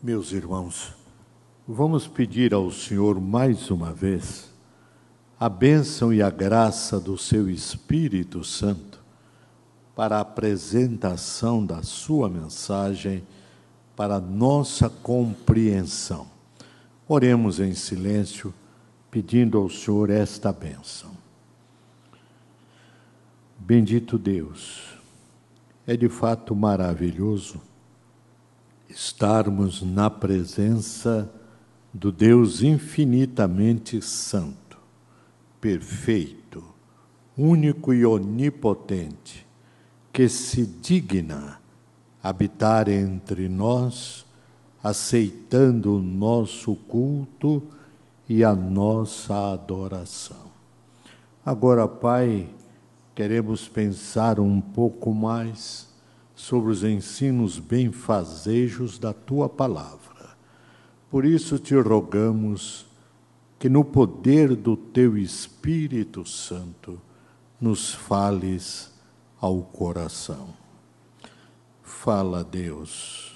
Meus irmãos, vamos pedir ao Senhor mais uma vez a bênção e a graça do seu Espírito Santo para a apresentação da sua mensagem, para a nossa compreensão. Oremos em silêncio, pedindo ao Senhor esta bênção. Bendito Deus, é de fato maravilhoso estarmos na presença do Deus infinitamente santo, perfeito, único e onipotente, que se digna habitar entre nós, aceitando o nosso culto e a nossa adoração. Agora, Pai, queremos pensar um pouco mais sobre os ensinos benfazejos da Tua Palavra. Por isso te rogamos que no poder do Teu Espírito Santo nos fales ao coração. Fala, Deus,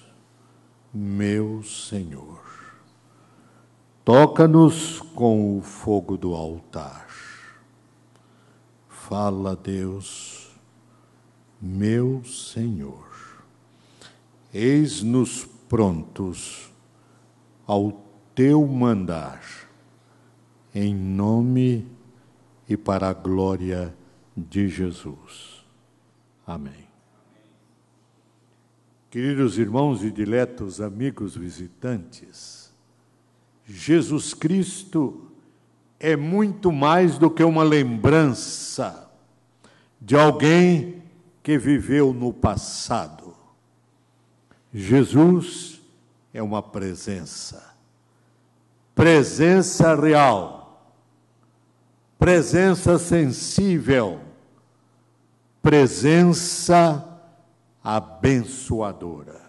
meu Senhor. Toca-nos com o fogo do altar. Fala, Deus, meu Senhor. Eis-nos prontos ao Teu mandar, em nome e para a glória de Jesus. Amém. Queridos irmãos e diletos amigos visitantes, Jesus Cristo é muito mais do que uma lembrança de alguém que viveu no passado. Jesus é uma presença real, presença sensível, presença abençoadora.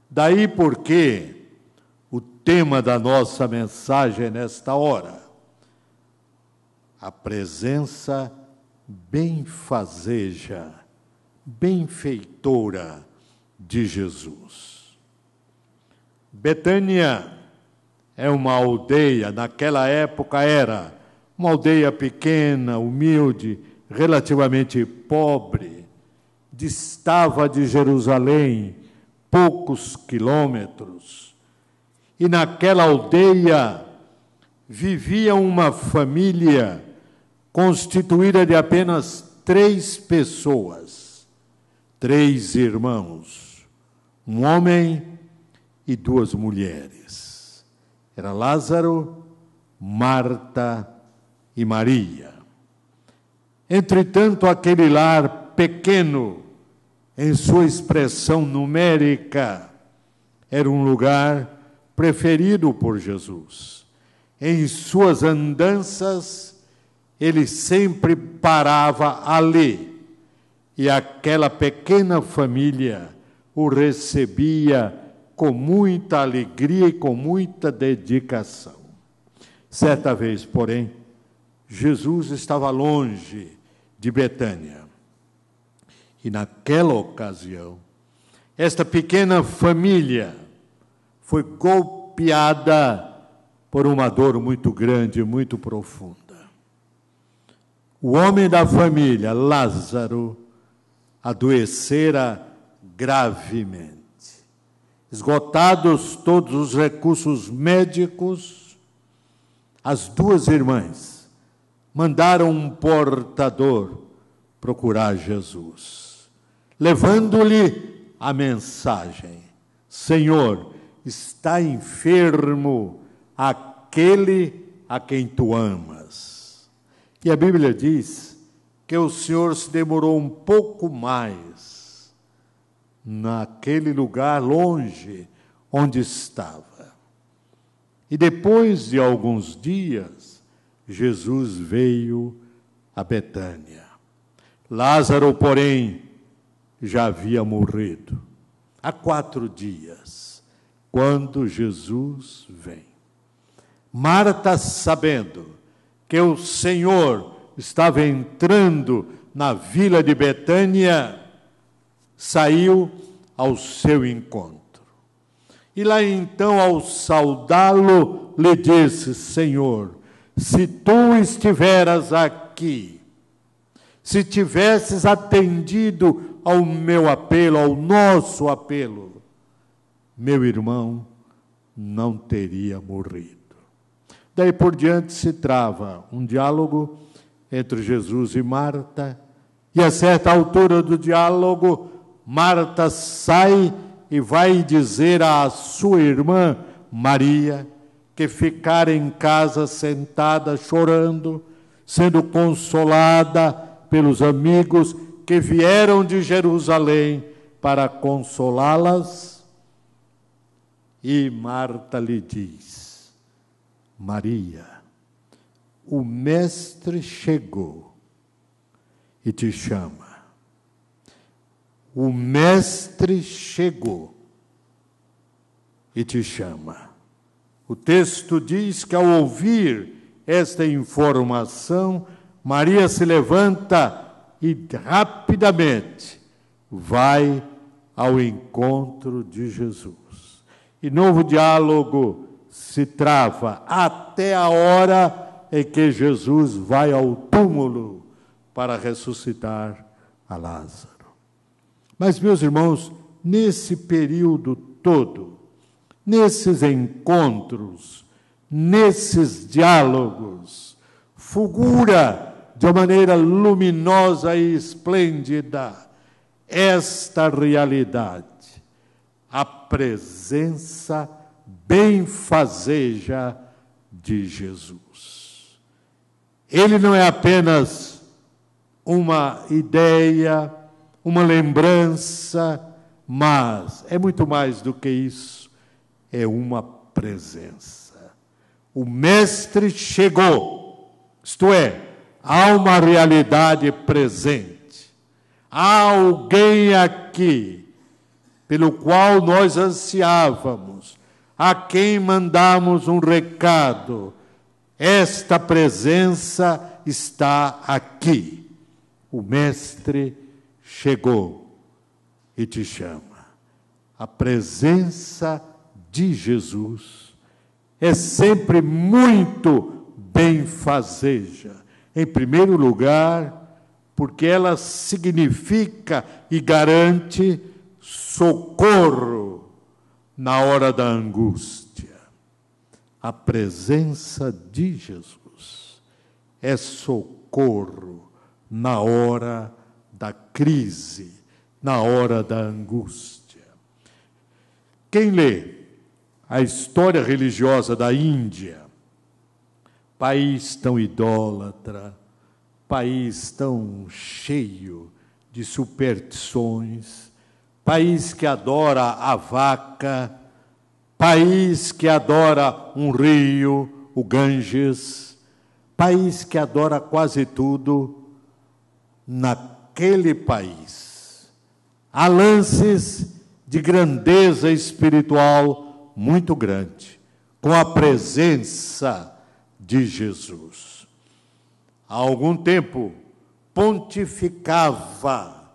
Daí porque o tema da nossa mensagem nesta hora, a presença benfazeja, benfeitora de Jesus. Betânia é uma aldeia, naquela época era uma aldeia pequena, humilde, relativamente pobre, distava de Jerusalém poucos quilômetros. E naquela aldeia vivia uma família constituída de apenas 3 pessoas. 3 irmãos, um homem e 2 mulheres. Era Lázaro, Marta e Maria. Entretanto, aquele lar pequeno, em sua expressão numérica, era um lugar preferido por Jesus. Em suas andanças, ele sempre parava ali. E aquela pequena família o recebia com muita alegria e com muita dedicação. Certa vez, porém, Jesus estava longe de Betânia. E naquela ocasião, esta pequena família foi golpeada por uma dor muito grande, muito profunda. O homem da família, Lázaro, adoecera gravemente. Esgotados todos os recursos médicos, as 2 irmãs mandaram um portador procurar Jesus, levando-lhe a mensagem: Senhor, está enfermo aquele a quem tu amas. E a Bíblia diz que o Senhor se demorou um pouco mais naquele lugar longe onde estava. E depois de alguns dias, Jesus veio a Betânia. Lázaro, porém, já havia morrido há 4 dias, quando Jesus vem. Marta, sabendo que o Senhor estava entrando na vila de Betânia, saiu ao seu encontro. E lá então, ao saudá-lo, lhe disse: Senhor, se tu estiveras aqui, se tivesses atendido ao meu apelo, ao nosso apelo, meu irmão não teria morrido. Daí por diante se trava um diálogo entre Jesus e Marta, e a certa altura do diálogo, Marta sai e vai dizer à sua irmã Maria que ficara em casa sentada chorando, sendo consolada pelos amigos que vieram de Jerusalém para consolá-las. E Marta lhe diz: Maria, o Mestre chegou e te chama. O Mestre chegou e te chama. O texto diz que, ao ouvir esta informação, Maria se levanta e rapidamente vai ao encontro de Jesus. E novo diálogo se trava até a hora em que Jesus vai ao túmulo para ressuscitar a Lázaro. Mas, meus irmãos, nesse período todo, nesses encontros, nesses diálogos, fulgura de uma maneira luminosa e esplêndida esta realidade, a presença benfazeja de Jesus. Ele não é apenas uma ideia, uma lembrança, mas é muito mais do que isso, é uma presença. O Mestre chegou, isto é, há uma realidade presente, há alguém aqui pelo qual nós ansiávamos, a quem mandamos um recado. Esta presença está aqui. O Mestre chegou e te chama. A presença de Jesus é sempre muito benfazeja. Em primeiro lugar, porque ela significa e garante socorro na hora da angústia. A presença de Jesus é socorro na hora da crise, na hora da angústia. Quem lê a história religiosa da Índia, país tão idólatra, país tão cheio de superstições, país que adora a vaca, país que adora um rio, o Ganges, país que adora quase tudo. Naquele país há lances de grandeza espiritual muito grande, com a presença de Jesus. Há algum tempo, pontificava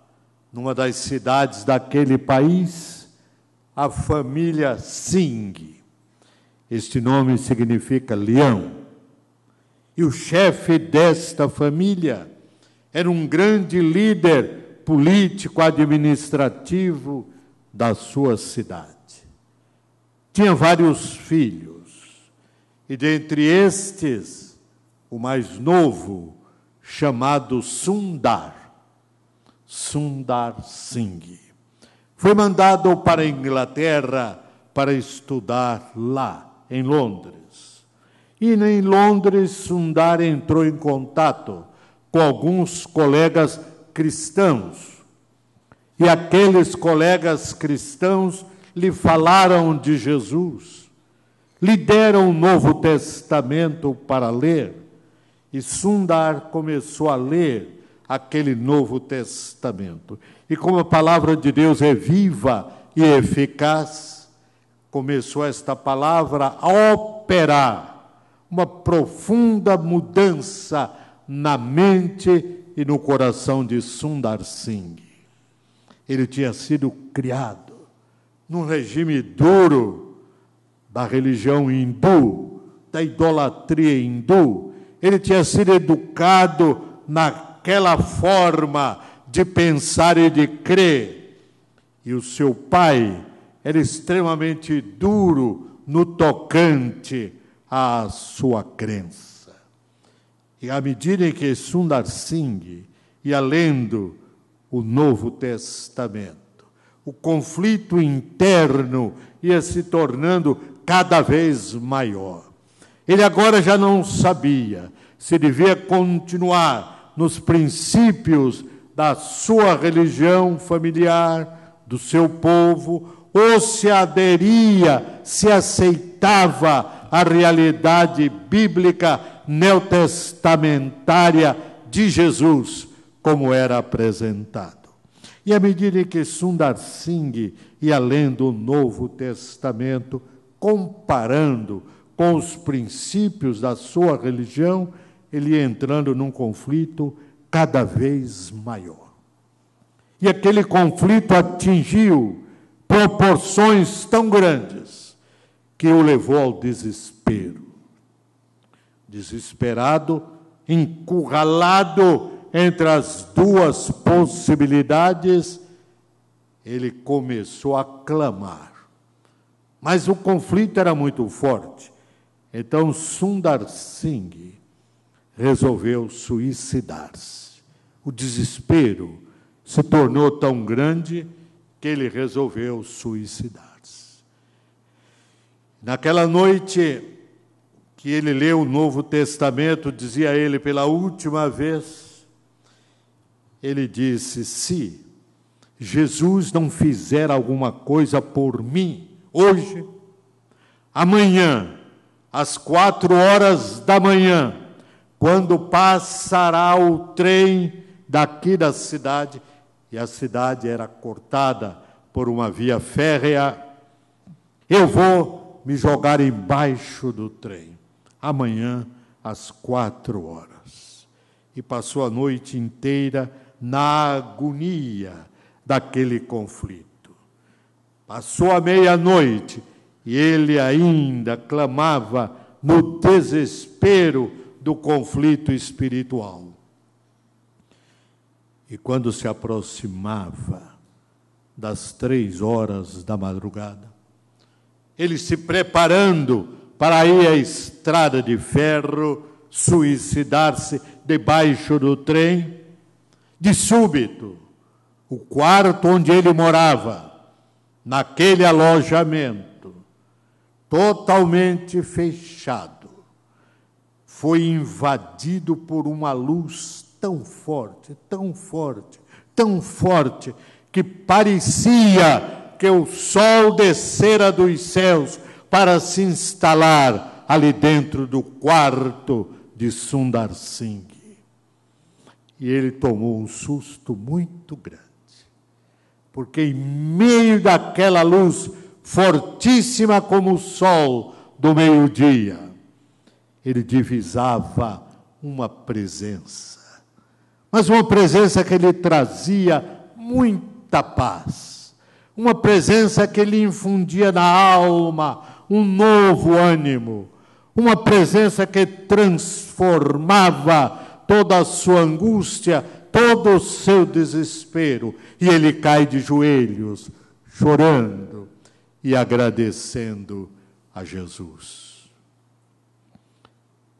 numa das cidades daquele país a família Singh. Este nome significa leão. E o chefe desta família era um grande líder político, administrativo da sua cidade. Tinha vários filhos, e dentre estes, o mais novo, chamado Sundar Singh, foi mandado para a Inglaterra para estudar lá, em Londres. E em Londres, Sundar entrou em contato com alguns colegas cristãos. E aqueles colegas cristãos lhe falaram de Jesus, lhe deram o Novo Testamento para ler, e Sundar começou a ler aquele Novo Testamento. E como a palavra de Deus é viva e eficaz, começou esta palavra a operar uma profunda mudança na mente e no coração de Sundar Singh. Ele tinha sido criado num regime duro, da religião hindu, da idolatria hindu. Ele tinha sido educado naquela forma de pensar e de crer. E o seu pai era extremamente duro no tocante à sua crença. E à medida em que Sundar Singh ia lendo o Novo Testamento, o conflito interno ia se tornando cada vez maior. Ele agora já não sabia se devia continuar nos princípios da sua religião familiar, do seu povo, ou se aderia, se aceitava a realidade bíblica neotestamentária de Jesus, como era apresentado. E à medida que Sundar Singh ia lendo o Novo Testamento, comparando com os princípios da sua religião, ele ia entrando num conflito cada vez maior. E aquele conflito atingiu proporções tão grandes que o levou ao desespero. Desesperado, encurralado entre as duas possibilidades, ele começou a clamar. Mas o conflito era muito forte. Então Sundar Singh resolveu suicidar-se. O desespero se tornou tão grande que ele resolveu suicidar-se. Naquela noite que ele leu o Novo Testamento, dizia ele pela última vez, ele disse: se Jesus não fizer alguma coisa por mim hoje, amanhã, às 4h, quando passará o trem daqui da cidade, e a cidade era cortada por uma via férrea, eu vou me jogar embaixo do trem, amanhã, às 4h. E passou a noite inteira na agonia daquele conflito. Passou a meia-noite e ele ainda clamava no desespero do conflito espiritual. E quando se aproximava das 3h, ele se preparando para ir à estrada de ferro, suicidar-se debaixo do trem, de súbito, o quarto onde ele morava, naquele alojamento, totalmente fechado, foi invadido por uma luz tão forte, tão forte, tão forte, que parecia que o sol descera dos céus para se instalar ali dentro do quarto de Sundar Singh. E ele tomou um susto muito grande, porque em meio daquela luz fortíssima como o sol do meio-dia, ele divisava uma presença, mas uma presença que lhe trazia muita paz, uma presença que lhe infundia na alma um novo ânimo, uma presença que transformava toda a sua angústia, todo o seu desespero, e ele cai de joelhos, chorando e agradecendo a Jesus.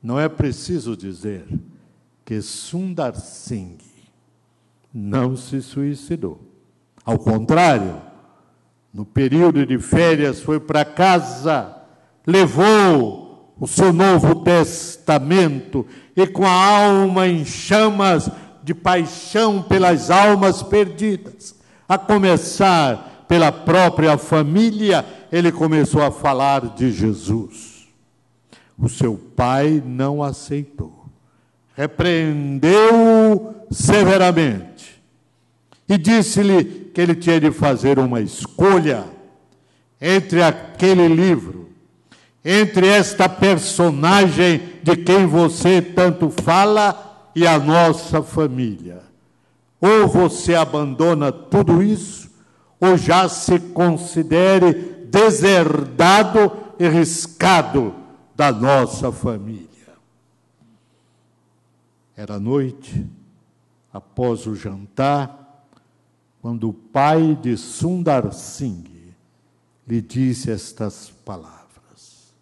Não é preciso dizer que Sundar Singh não se suicidou. Ao contrário, no período de férias foi para casa, levou o seu Novo Testamento e com a alma em chamas de paixão pelas almas perdidas, a começar pela própria família, ele começou a falar de Jesus. O seu pai não aceitou, repreendeu-o severamente e disse-lhe que ele tinha de fazer uma escolha entre aquele livro, entre esta personagem de quem você tanto fala e a nossa família. Ou você abandona tudo isso, ou já se considere deserdado e riscado da nossa família. Era noite, após o jantar, quando o pai de Sundar Singh lhe disse estas palavras.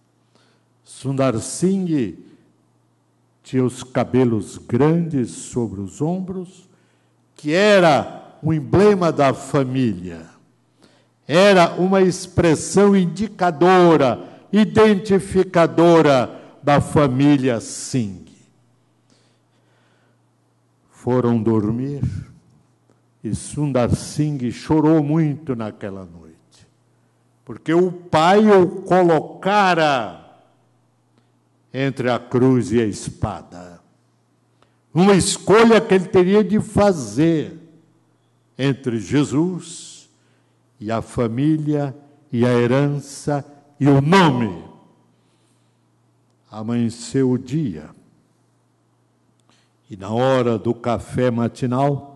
Sundar Singh tinha os cabelos grandes sobre os ombros, que era um emblema da família. Era uma expressão indicadora, identificadora da família Singh. Foram dormir e Sundar Singh chorou muito naquela noite, porque o pai o colocara entre a cruz e a espada. Uma escolha que ele teria de fazer entre Jesus e a família e a herança e o nome. Amanheceu o dia. E na hora do café matinal,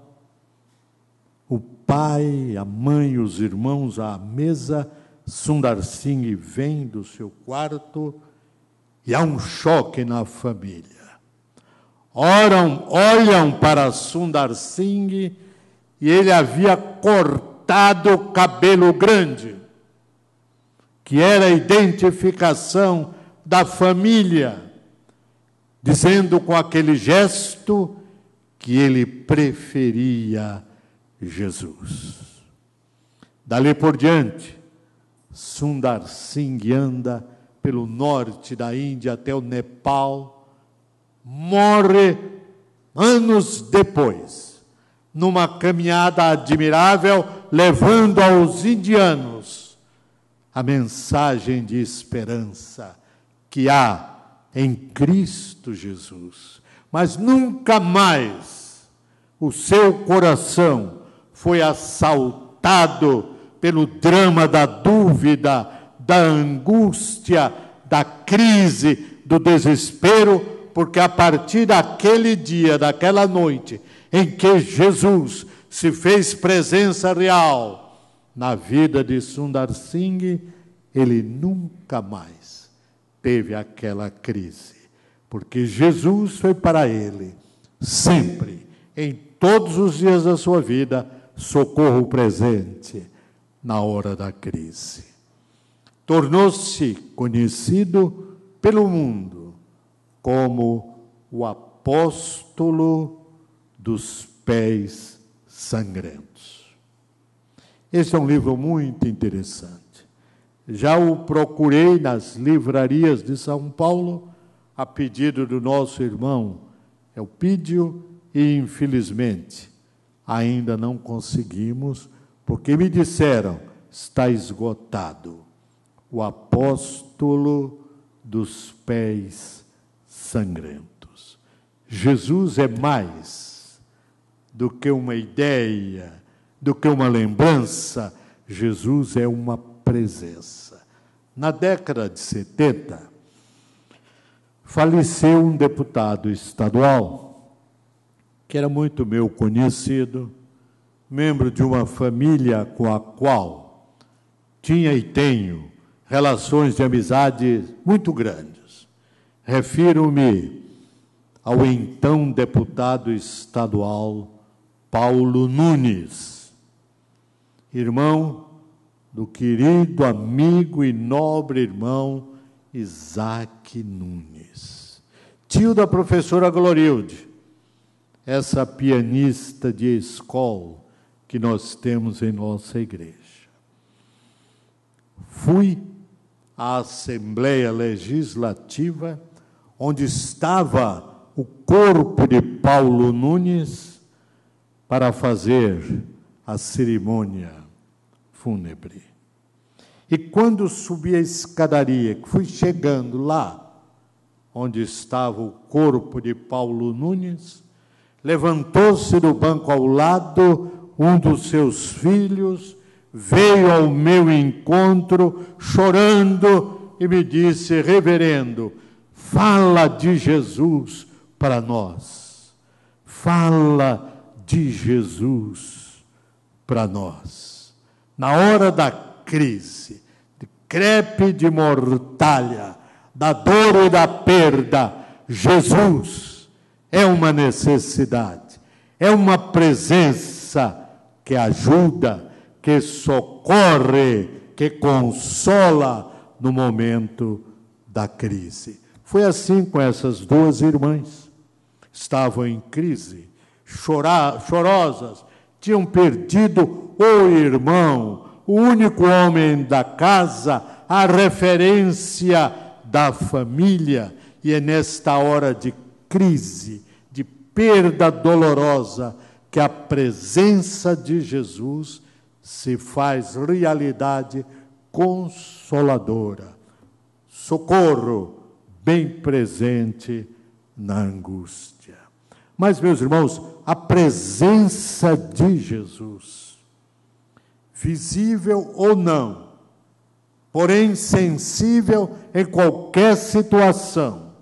o pai, a mãe, os irmãos à mesa, Sundar Singh vem do seu quarto e há um choque na família. Olham para Sundar Singh e ele havia cortado o cabelo grande, que era a identificação da família, dizendo com aquele gesto que ele preferia Jesus. Dali por diante, Sundar Singh anda pelo norte da Índia até o Nepal, morre anos depois, numa caminhada admirável, levando aos indianos a mensagem de esperança que há em Cristo Jesus. Mas nunca mais o seu coração foi assaltado pelo drama da dúvida, da angústia, da crise, do desespero, porque a partir daquele dia, daquela noite, em que Jesus se fez presença real na vida de Sundar Singh, ele nunca mais teve aquela crise, porque Jesus foi para ele, sempre, em todos os dias da sua vida, socorro presente na hora da crise. Tornou-se conhecido pelo mundo como o apóstolo dos pés sangrentos. Esse é um livro muito interessante. Já o procurei nas livrarias de São Paulo, a pedido do nosso irmão Elpídio, e infelizmente ainda não conseguimos, porque me disseram, está esgotado. O apóstolo dos pés sangrentos. Jesus é mais do que uma ideia, do que uma lembrança. Jesus é uma presença. Na década de 70, faleceu um deputado estadual, que era muito meu conhecido, membro de uma família com a qual tinha e tenho relações de amizade muito grandes. Refiro-me ao então deputado estadual Paulo Nunes, irmão do querido amigo e nobre irmão Isaac Nunes, tio da professora Glorilde, essa pianista de escola que nós temos em nossa igreja. Fui à Assembleia Legislativa, onde estava o corpo de Paulo Nunes, para fazer a cerimônia fúnebre. E quando subi a escadaria, que fui chegando lá, onde estava o corpo de Paulo Nunes, levantou-se do banco ao lado um dos seus filhos, veio ao meu encontro, chorando, e me disse, reverendo, fala de Jesus para nós. Fala de Jesus para nós. Na hora da crise, de crepe de mortalha, da dor e da perda, Jesus é uma necessidade, é uma presença que ajuda, que socorre, que consola no momento da crise. Foi assim com essas duas irmãs. Estavam em crise, chorosas, tinham perdido o irmão, o único homem da casa, a referência da família, e é nesta hora de crise, de perda dolorosa, que a presença de Jesus se faz realidade consoladora. Socorro bem presente na angústia. Mas, meus irmãos, a presença de Jesus, visível ou não, porém sensível em qualquer situação,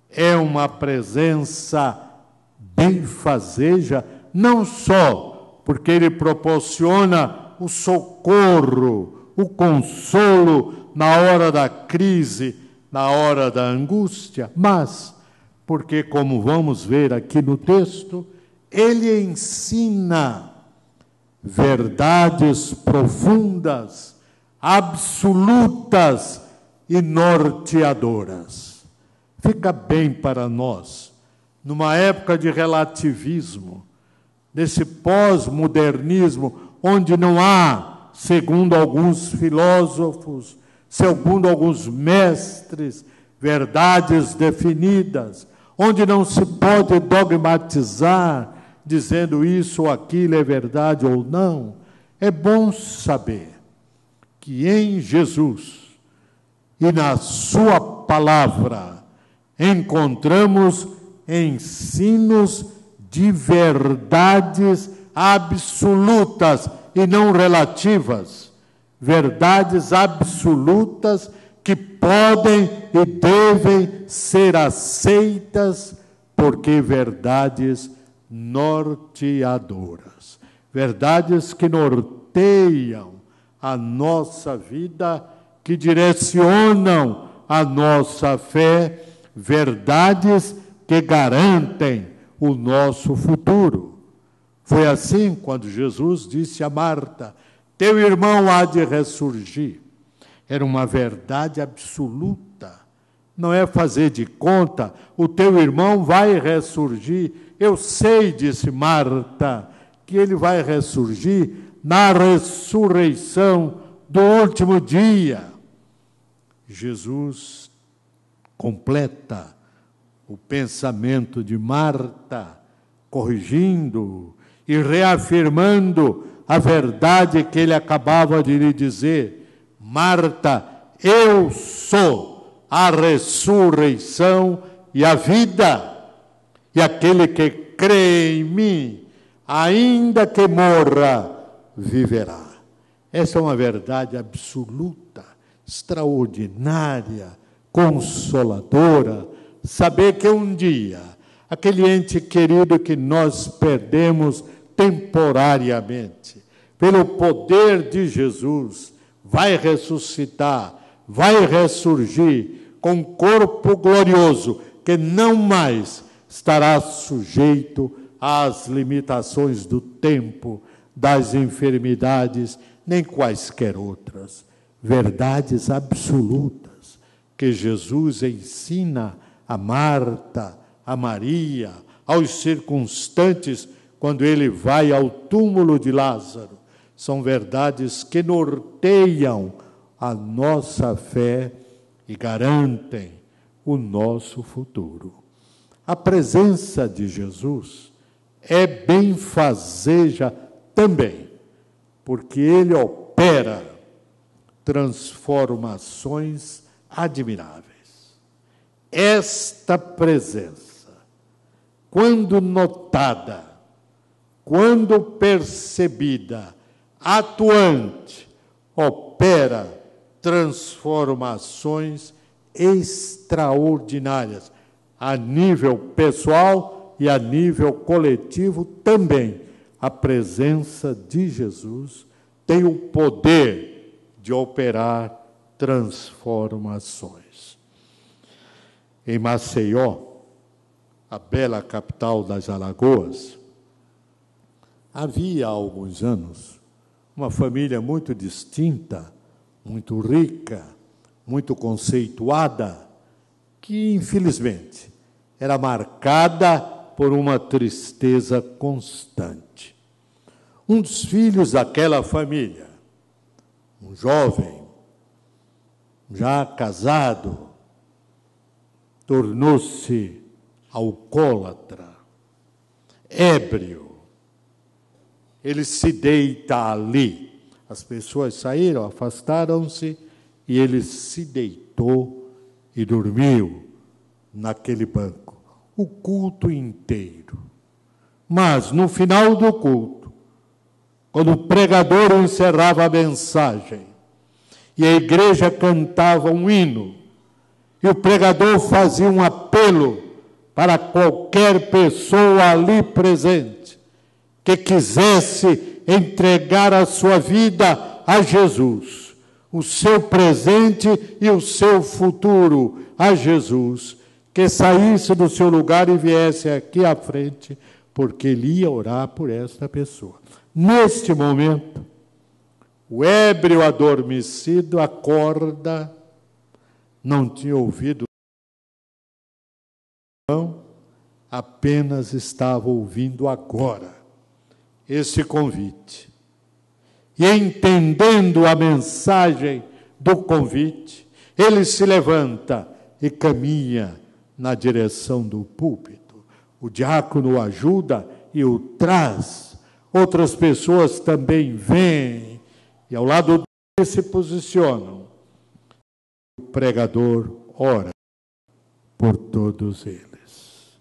é uma presença benfazeja, não só porque ele proporciona o socorro, o consolo na hora da crise, na hora da angústia, mas porque, como vamos ver aqui no texto, ele ensina verdades profundas, absolutas e norteadoras. Fica bem para nós, numa época de relativismo, nesse pós-modernismo, onde não há, segundo alguns filósofos, segundo alguns mestres, verdades definidas, onde não se pode dogmatizar, dizendo isso ou aquilo é verdade ou não. É bom saber que em Jesus e na sua palavra encontramos ensinos de verdades absolutas e não relativas, verdades absolutas que podem e devem ser aceitas, porque verdades norteadoras, verdades que norteiam a nossa vida, que direcionam a nossa fé, verdades que garantem o nosso futuro. Foi assim quando Jesus disse a Marta: teu irmão há de ressurgir. Era uma verdade absoluta. Não é fazer de conta, o teu irmão vai ressurgir. Eu sei, disse Marta, que ele vai ressurgir na ressurreição do último dia. Jesus completa o pensamento de Marta, corrigindo e reafirmando a verdade que ele acabava de lhe dizer. Marta, eu sou a ressurreição e a vida, e aquele que crê em mim, ainda que morra, viverá. Essa é uma verdade absoluta, extraordinária, consoladora, saber que um dia, aquele ente querido que nós perdemos temporariamente, pelo poder de Jesus, vai ressuscitar, vai ressurgir com corpo glorioso, que não mais estará sujeito às limitações do tempo, das enfermidades, nem quaisquer outras. Verdades absolutas que Jesus ensina a Marta, a Maria, aos circunstantes, quando ele vai ao túmulo de Lázaro. São verdades que norteiam a nossa fé e garantem o nosso futuro. A presença de Jesus é benfazeja também, porque ele opera transformações admiráveis. Esta presença, quando notada, quando percebida, atuante, opera transformações extraordinárias, a nível pessoal e a nível coletivo também. A presença de Jesus tem o poder de operar transformações. Em Maceió, a bela capital das Alagoas, havia há alguns anos uma família muito distinta, muito rica, muito conceituada, que infelizmente era marcada por uma tristeza constante. Um dos filhos daquela família, um jovem, já casado, tornou-se alcoólatra, ébrio. Ele se deita ali. As pessoas saíram, afastaram-se, e ele se deitou e dormiu naquele banco o culto inteiro. Mas, no final do culto, quando o pregador encerrava a mensagem e a igreja cantava um hino, e o pregador fazia um apelo para qualquer pessoa ali presente que quisesse entregar a sua vida a Jesus, o seu presente e o seu futuro a Jesus, que saísse do seu lugar e viesse aqui à frente, porque ele ia orar por esta pessoa. Neste momento, o ébrio adormecido acorda, não tinha ouvido, não, apenas estava ouvindo agora esse convite. E entendendo a mensagem do convite, ele se levanta e caminha na direção do púlpito. O diácono o ajuda e o traz. Outras pessoas também vêm e ao lado dele se posicionam. O pregador ora por todos eles.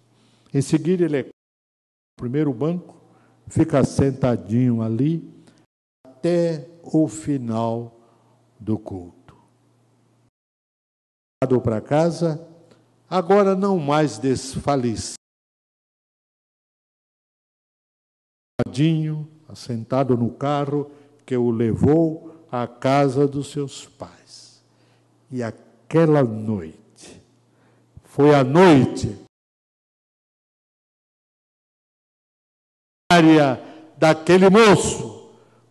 Em seguida, ele no primeiro banco, fica sentadinho ali até o final do culto. Para casa, agora não mais desfalecido, assentado no carro que o levou à casa dos seus pais. E aquela noite, foi a noite daquele moço,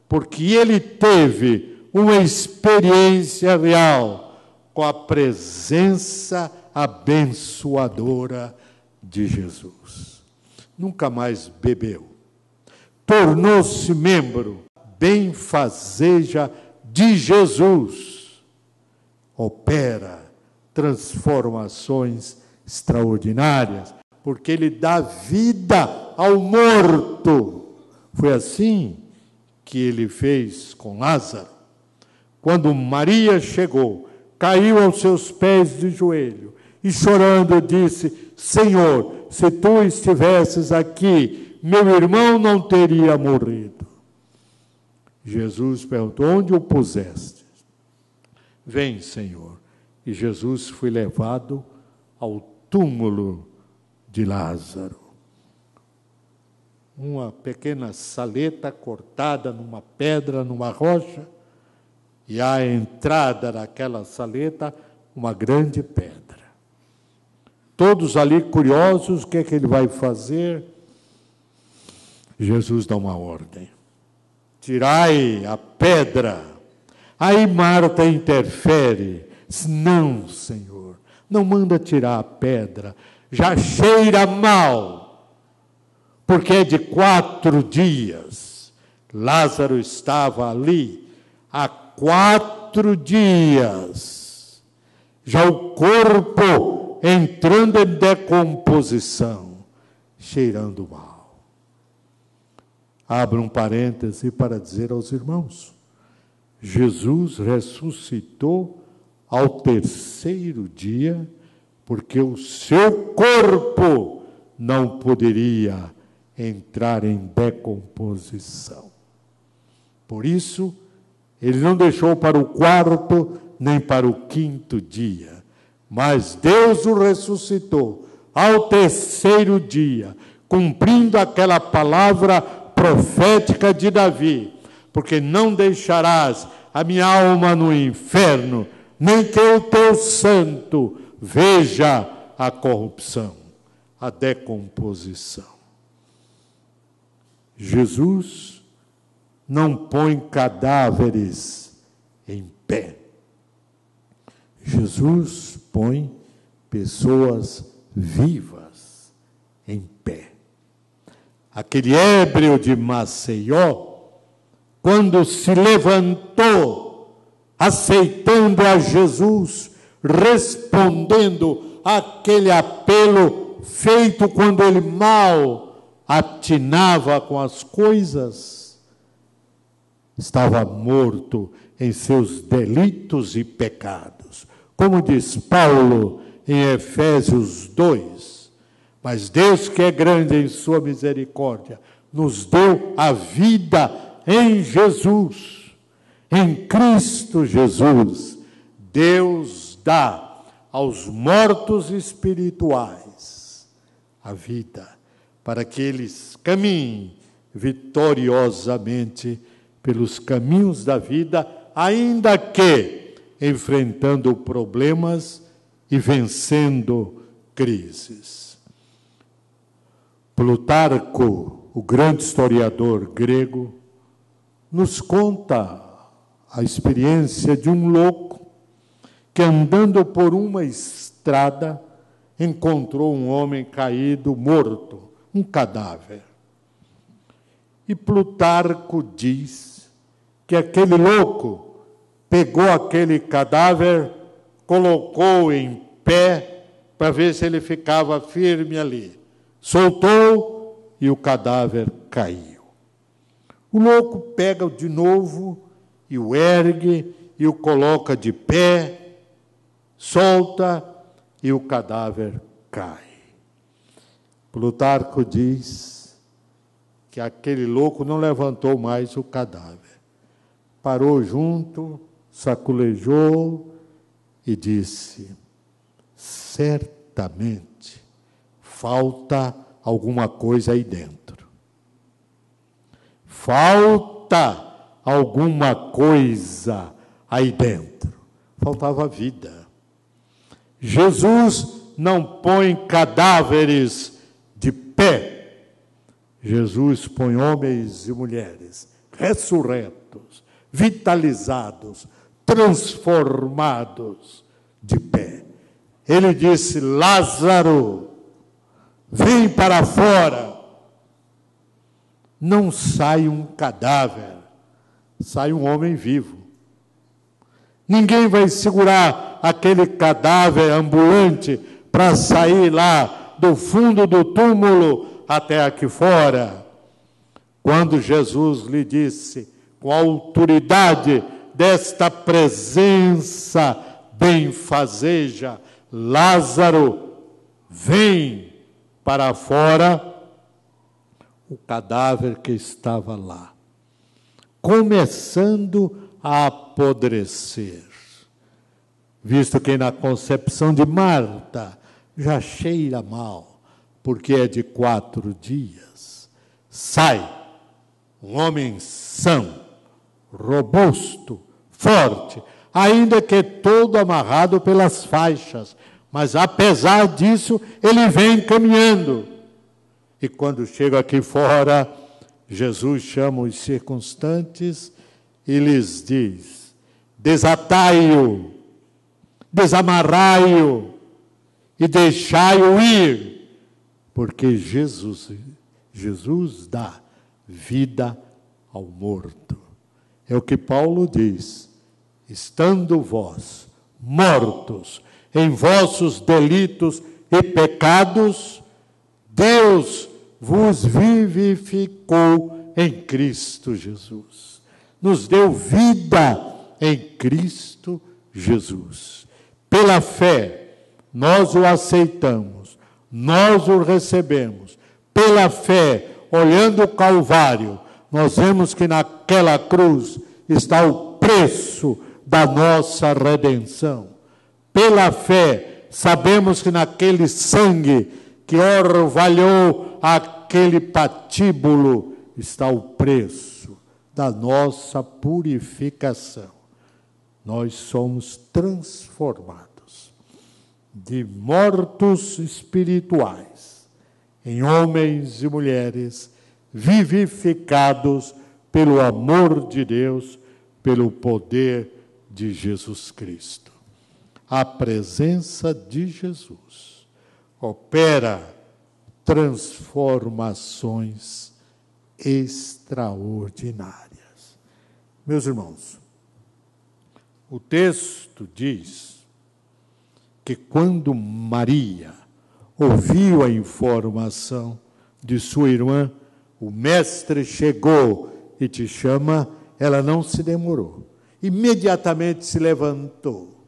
porque ele teve uma experiência real com a presença abençoadora de Jesus. Nunca mais bebeu. Tornou-se membro benfazeja de Jesus. Opera transformações extraordinárias, porque ele dá vida ao morto. Foi assim que ele fez com Lázaro. Quando Maria chegou, caiu aos seus pés de joelho e chorando disse: Senhor, se tu estivesses aqui, meu irmão não teria morrido. Jesus perguntou: onde o puseste? Vem, Senhor. E Jesus foi levado ao túmulo de Lázaro. Uma pequena saleta cortada numa pedra, numa rocha, e à entrada daquela saleta, uma grande pedra. Todos ali curiosos, o que é que ele vai fazer? Jesus dá uma ordem: tirai a pedra. Aí Marta interfere: não, Senhor, não manda tirar a pedra, já cheira mal, porque é de 4 dias. Lázaro estava ali há 4 dias, já o corpo entrando em decomposição, cheirando mal. Abro um parêntese para dizer aos irmãos: Jesus ressuscitou ao 3º dia, porque o seu corpo não poderia entrar em decomposição. Por isso, ele não deixou para o 4º nem para o 5º dia, mas Deus o ressuscitou ao 3º dia, cumprindo aquela palavra profética de Davi: porque não deixarás a minha alma no inferno, nem que o teu santo veja a corrupção, a decomposição. Jesus não põe cadáveres em pé. Jesus põe pessoas vivas em pé. Aquele ébrio de Maceió, quando se levantou, aceitando a Jesus, respondendo àquele apelo feito quando ele mal atinava com as coisas, estava morto em seus delitos e pecados. Como diz Paulo em Efésios 2, mas Deus, que é grande em sua misericórdia, nos deu a vida em Jesus, em Cristo Jesus. Deus dá aos mortos espirituais a vida, para que eles caminhem vitoriosamente pelos caminhos da vida, ainda que enfrentando problemas e vencendo crises. Plutarco, o grande historiador grego, nos conta a experiência de um louco que, andando por uma estrada, encontrou um homem caído, morto, um cadáver. E Plutarco diz que aquele louco pegou aquele cadáver, colocou em pé para ver se ele ficava firme ali. Soltou e o cadáver caiu. O louco pega de novo e o ergue e o coloca de pé, solta e o cadáver cai. Plutarco diz que aquele louco não levantou mais o cadáver. Parou junto, saculejou e disse: certamente falta alguma coisa aí dentro. Falta alguma coisa aí dentro. Faltava vida. Jesus não põe cadáveres de pé. Jesus põe homens e mulheres ressurretos, vitalizados, transformados de pé. Ele disse: Lázaro, vem para fora. Não sai um cadáver, sai um homem vivo. Ninguém vai segurar aquele cadáver ambulante para sair lá do fundo do túmulo até aqui fora. Quando Jesus lhe disse, com a autoridade desta presença benfazeja, Lázaro, vem para fora, o cadáver que estava lá, começando a apodrecer, visto que na concepção de Marta já cheira mal, porque é de 4 dias, sai um homem são, robusto, forte, ainda que todo amarrado pelas faixas, mas apesar disso, ele vem caminhando. E quando chega aqui fora, Jesus chama os circunstantes e lhes diz: desatai-o, desamarrai-o e deixai-o ir, porque Jesus dá vida ao morto. É o que Paulo diz: estando vós mortos em vossos delitos e pecados, Deus vos vivificou em Cristo Jesus. Nos deu vida em Cristo Jesus. Pela fé, nós o aceitamos, nós o recebemos. Pela fé, olhando o Calvário, nós vemos que naquela cruz está o preço da nossa redenção. Pela fé, sabemos que naquele sangue que orvalhou aquele patíbulo está o preço da nossa purificação. nós somos transformados de mortos espirituais em homens e mulheres vivificados pelo amor de Deus, pelo poder de Jesus Cristo. A presença de Jesus opera transformações extraordinárias. Meus irmãos, o texto diz que quando Maria ouviu a informação de sua irmã, o mestre chegou e te chama, ela não se demorou. Imediatamente se levantou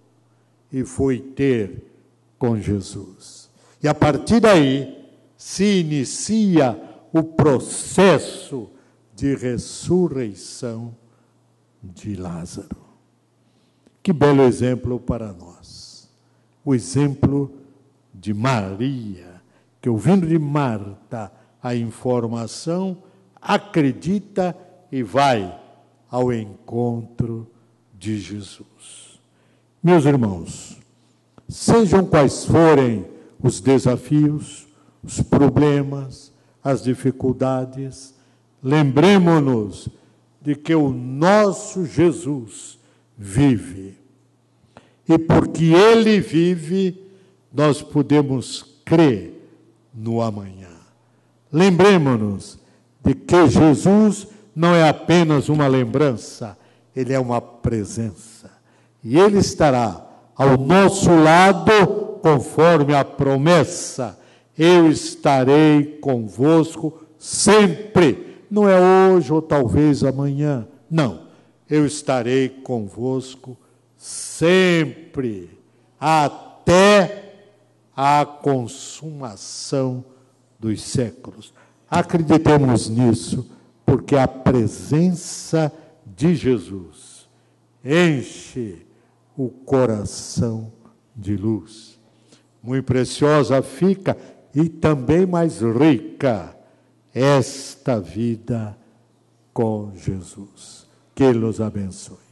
e foi ter com Jesus. E a partir daí se inicia o processo de ressurreição de Lázaro. Que belo exemplo para nós. O exemplo de Maria, que ouvindo de Marta a informação, acredita e vai ao encontro de Jesus. Meus irmãos, sejam quais forem os desafios, os problemas, as dificuldades, lembremo-nos de que o nosso Jesus vive. E porque Ele vive, nós podemos crer no amanhã. Lembremo-nos de que Jesus não é apenas uma lembrança, Ele é uma presença. E Ele estará ao nosso lado, conforme a promessa: eu estarei convosco sempre. Não é hoje ou talvez amanhã. Não. Eu estarei convosco sempre, até a consumação dos séculos. Acreditemos nisso, porque a presença de Jesus enche o coração de luz. Muito preciosa fica e também mais rica esta vida com Jesus. Que Ele nos abençoe.